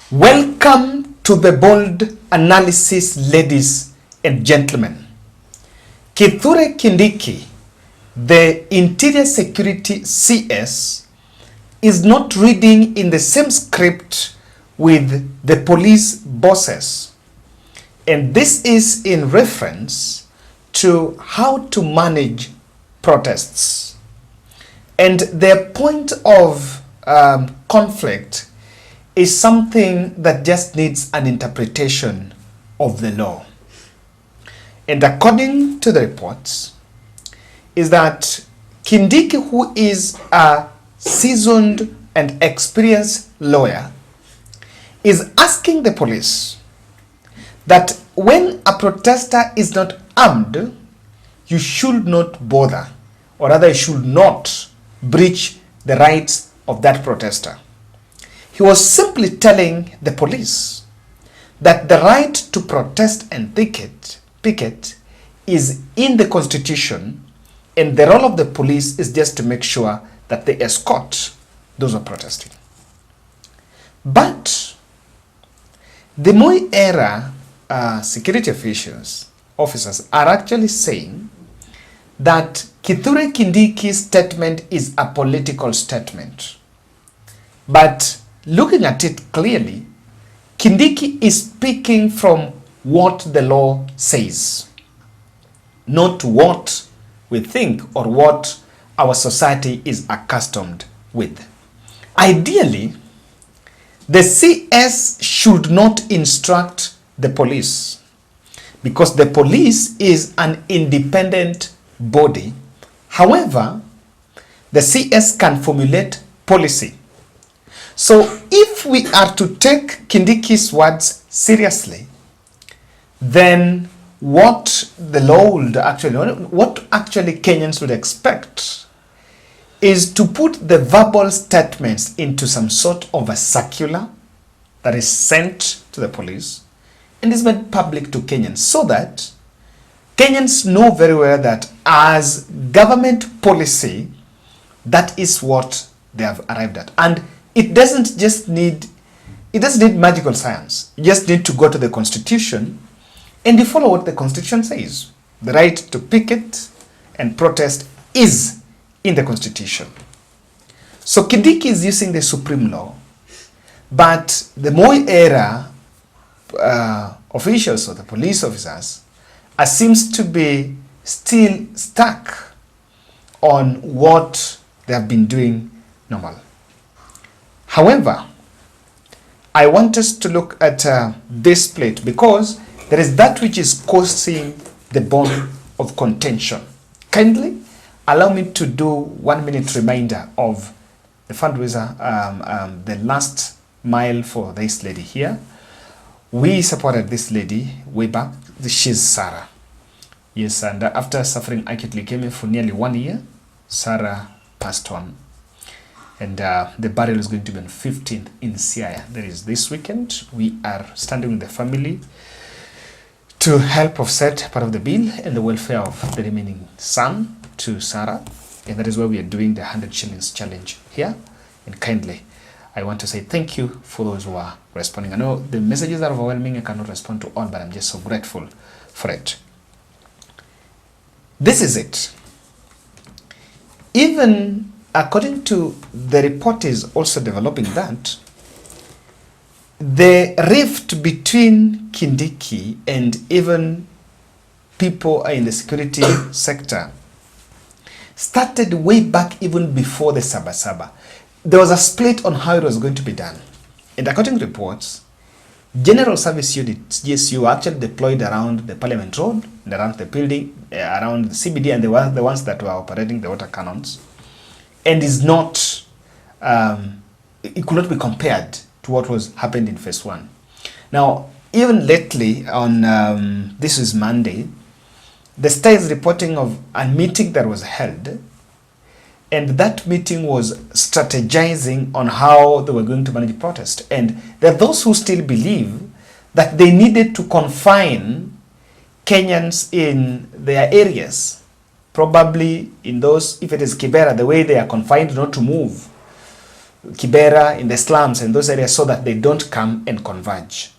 Welcome to the bold analysis, ladies and gentlemen. Kithure Kindiki, the Interior Security CS, is not reading in the same script with the police bosses. And this is in reference to how to manage protests. And their point of conflict is something that just needs an interpretation of the law. And according to the reports, is that Kindiki, who is a seasoned and experienced lawyer, is asking the police that when a protester is not armed, you should not bother, or rather you should not breach the rights of that protester. He was simply telling the police that the right to protest and picket is in the Constitution, and the role of the police is just to make sure that they escort those who are protesting. But the Moi era security officers are actually saying that Kithure Kindiki's statement is a political statement. But looking at it clearly, Kindiki is speaking from what the law says, not what we think or what our society is accustomed with. Ideally, the CS should not instruct the police because the police is an independent body. However, the CS can formulate policy. So if we are to take Kindiki's words seriously, then what the law would what Kenyans would expect is to put the verbal statements into some sort of a circular that is sent to the police and is made public to Kenyans, so that Kenyans know very well that as government policy, that is what they have arrived at. And it doesn't need magical science. You just need to go to the Constitution and you follow what the Constitution says. The right to picket and protest is in the Constitution. So Kindiki is using the supreme law, but the Moi era officials or the police officers seems to be still stuck on what they have been doing normal. However, I want us to look at this plate because there is that which is causing the bone of contention. Kindly allow me to do 1 minute reminder of the fundraiser, the last mile for this lady here. We supported this lady way back. She's Sarah. Yes, and after suffering acute leukemia for nearly 1 year, Sarah passed on. And the burial is going to be on 15th in Siaya. That is this weekend. We are standing with the family to help offset part of the bill and the welfare of the remaining son to Sarah. And that is why we are doing the 100 shillings challenge here. And kindly, I want to say thank you for those who are responding. I know the messages are overwhelming. I cannot respond to all, but I'm just so grateful for it. This is it. Even according to the report is also developing that the rift between Kindiki and even people in the security sector started way back even before the Sabasaba. There was a split on how it was going to be done. And according to reports, General Service Units, GSU, were actually deployed around the Parliament Road, and around the building, around the CBD, and they were the ones that were operating the water cannons. And is not, it could not be compared to what was happened in phase 1. Now, even lately on, this is Monday, the Star is reporting of a meeting that was held, and that meeting was strategizing on how they were going to manage protest. And there are those who still believe that they needed to confine Kenyans in their areas, probably in those, if it is Kibera, the way they are confined not to move, Kibera, in the slums and those areas so that they don't come and converge.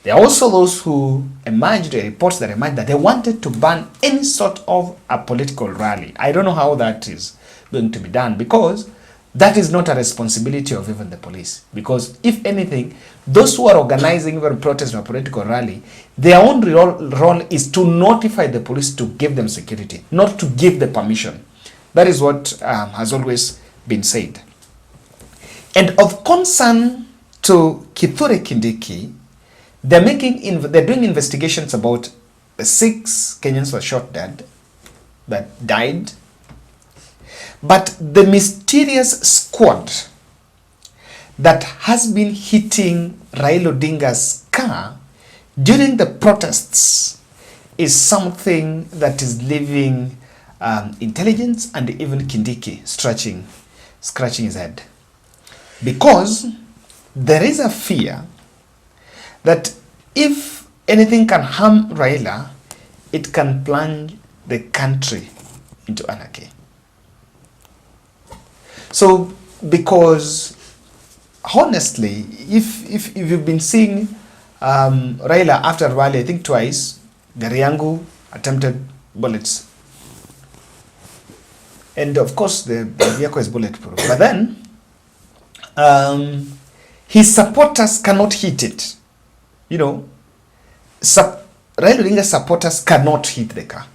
There are also those who emerged, reports that emerged that they wanted to ban any sort of a political rally. I don't know how that is going to be done, because that is not a responsibility of even the police. Because if anything, those who are organizing even protest or political rally, their own role is to notify the police to give them security, not to give the permission. That is what has always been said. And of concern to Kithure Kindiki, they're doing investigations about the 6 Kenyans were shot dead, that died. But the mysterious squad that has been hitting Raila Odinga's car during the protests is something that is leaving intelligence and even Kindiki scratching his head. Because there is a fear that if anything can harm Raila, it can plunge the country into anarchy. So, because honestly, if you've been seeing Raila after rally, I think twice, gari yangu attempted bullets. And of course, the vehicle is bulletproof. But then, his supporters cannot hit it. You know, Raila Odinga's supporters cannot hit the car.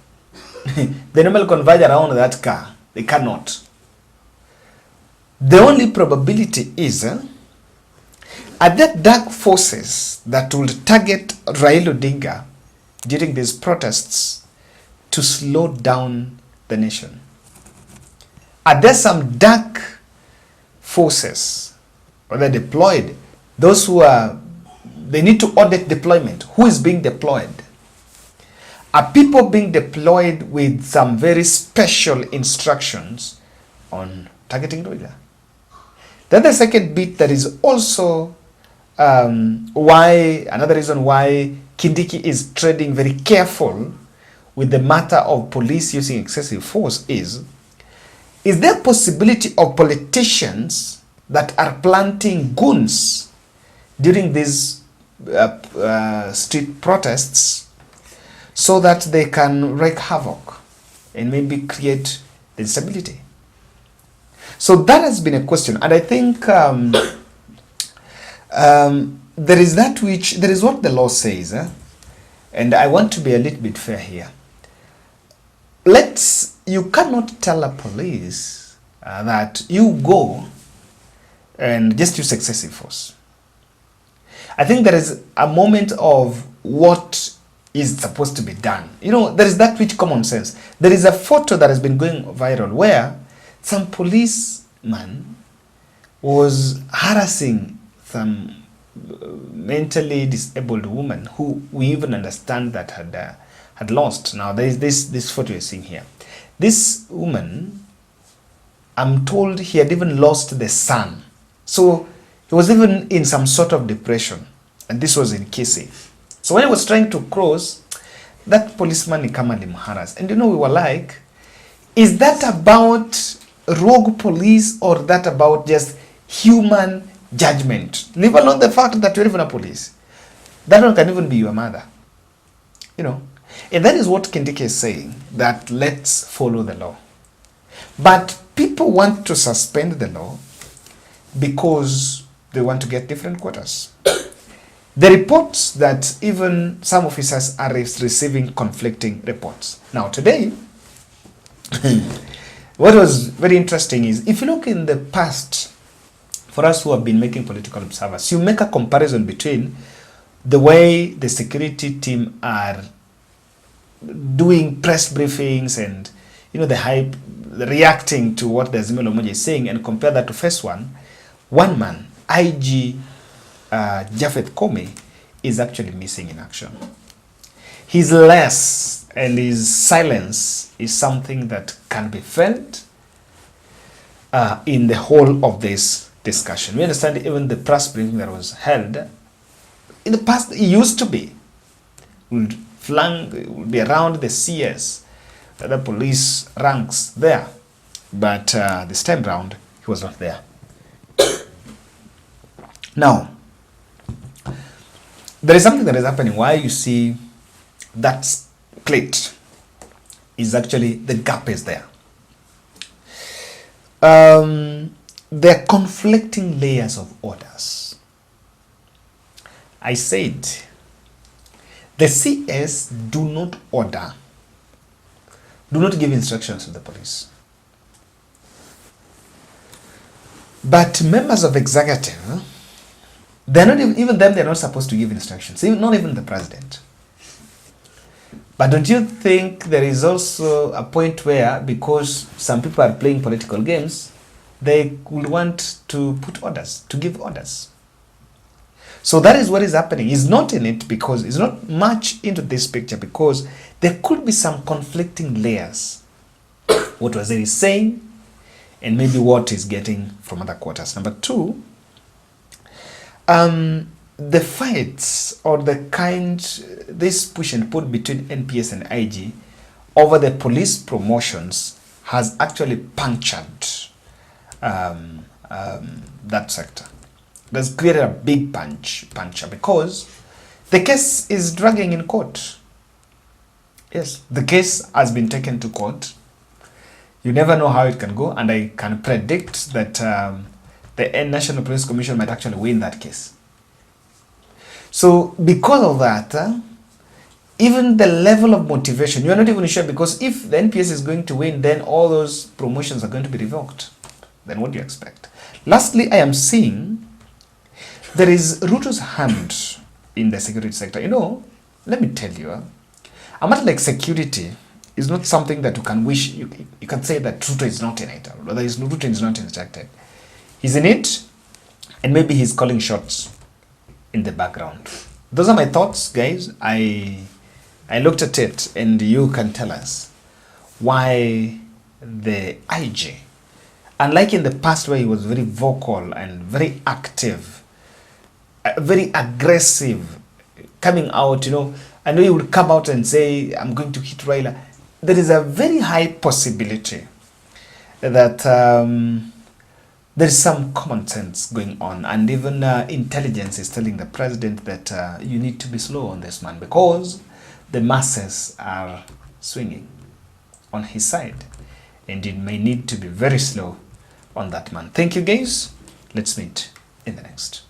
They normally converge around that car. They cannot. The only probability is are there dark forces that will target Raila Odinga during these protests to slow down the nation? Are there some dark forces, or they're deployed, those who are, they need to audit deployment? Who is being deployed? Are people being deployed with some very special instructions on targeting Raila? Then the second bit that is also another reason why Kindiki is treading very careful with the matter of police using excessive force is there possibility of politicians that are planting goons during these street protests so that they can wreak havoc and maybe create instability? So that has been a question, and I think there is what the law says, and I want to be a little bit fair here. You cannot tell a police that you go and just use excessive force. I think there is a moment of what is supposed to be done. You know, there is that which common sense. There is a photo that has been going viral where some policeman was harassing some mentally disabled woman who we even understand that had lost. Now there is this photo you're seeing here. This woman, I'm told he had even lost the son. So he was even in some sort of depression. And this was in Kisii. So when he was trying to cross, that policeman Ikamali harassed. And you know, we were like, is that about rogue police or that about just human judgment? Leave alone the fact that you're even a police. That one can even be your mother. You know. And that is what Kindiki is saying, that let's follow the law. But people want to suspend the law because they want to get different quotas. The reports that even some officers are receiving conflicting reports. Now today, what was very interesting is, if you look in the past, for us who have been making political observers, you make a comparison between the way the security team are doing press briefings and, you know, the hype, reacting to what the Azimio Umoja is saying, and compare that to first one man, IG Japhet Koome, is actually missing in action. His less and his silence is something that can be felt in the whole of this discussion. We understand even the press briefing that was held in the past, it used to be would be around the CS, the police ranks there, but this time round he was not there. Now, there is something that is happening. Why you see that split is actually the gap is there. There are conflicting layers of orders. I said the CS do not give instructions to the police. But members of executive, they're not even them, they're not supposed to give instructions, not even the president. But don't you think there is also a point where, because some people are playing political games, they will want to put orders, to give orders? So that is what is happening. He's not in it because he's not much into this picture, because there could be some conflicting layers. What was he saying, and maybe what he's getting from other quarters. Number two, the fights or the this push and pull between NPS and IG over the police promotions has actually punctured that sector. That's created a big puncture because the case is dragging in court. Yes, the case has been taken to court. You never know how it can go, and I can predict that the National Police Commission might actually win that case. So because of that, even the level of motivation, you're not even sure, because if the NPS is going to win, then all those promotions are going to be revoked. Then what do you expect? Lastly, I am seeing there is Ruto's hand in the security sector. Let me tell you, a matter like security is not something that you can wish, you can say that Ruto is not in it, or whether Ruto is not instructed. He's in it, and maybe he's calling shots in the background. Those are my thoughts, guys. I looked at it, and you can tell us why the IG, unlike in the past where he was very vocal and very active, very aggressive, coming out, I know he would come out and say, I'm going to hit Raila. There is a very high possibility that there is some common sense going on, and even intelligence is telling the president that you need to be slow on this man, because the masses are swinging on his side, and it may need to be very slow on that man. Thank you, guys. Let's meet in the next.